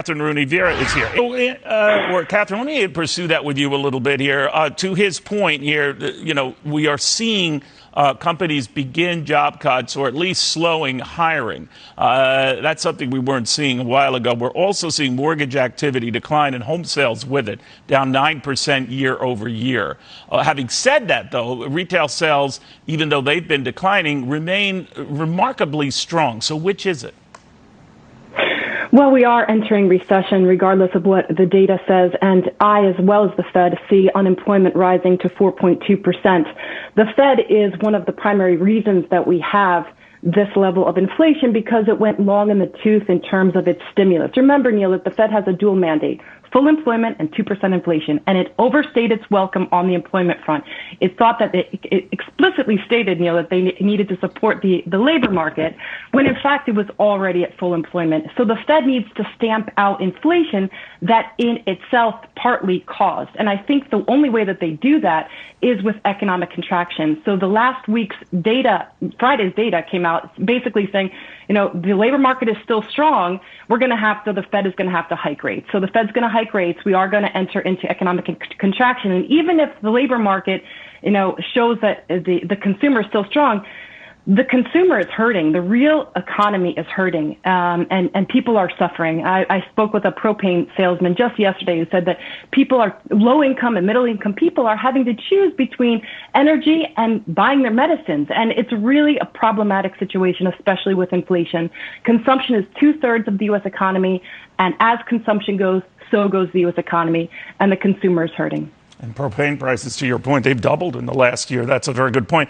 Kathryn Rooney Vera is here. Kathryn, let me pursue that with you a little bit here. To his point here, we are seeing companies begin job cuts or at least slowing hiring. That's something we weren't seeing a while ago. We're also seeing mortgage activity decline and home sales with it, down 9% year over year. Having said that, though, retail sales, even though they've been declining, remain remarkably strong. So which is it? Well, we are entering recession regardless of what the data says, and I, as well as the Fed, see unemployment rising to 4.2%. The Fed is one of the primary reasons that we have this level of inflation because it went long in the tooth in terms of its stimulus. Remember, Neil, that the Fed has a dual mandate, full employment and 2% inflation, and it overstayed its welcome on the employment front. It thought that it explicitly stated, Neil, that they needed to support the labor market when in fact it was already at full employment. So the Fed needs to stamp out inflation that in itself partly caused. And I think the only way that they do that is with economic contraction. So the last week's data, Friday's data came out basically saying, the labor market is still strong. The Fed is going to have to hike rates. So the Fed's going to hike rates. We are going to enter into economic contraction. And even if the labor market, shows that the consumer is still strong, the consumer is hurting. The real economy is hurting, and people are suffering. I spoke with a propane salesman just yesterday who said that low-income and middle-income people are having to choose between energy and buying their medicines, and it's really a problematic situation, especially with inflation. Consumption is 2/3 of the U.S. economy, and as consumption goes, so goes the U.S. economy, and the consumer is hurting. And propane prices, to your point, they've doubled in the last year. That's a very good point.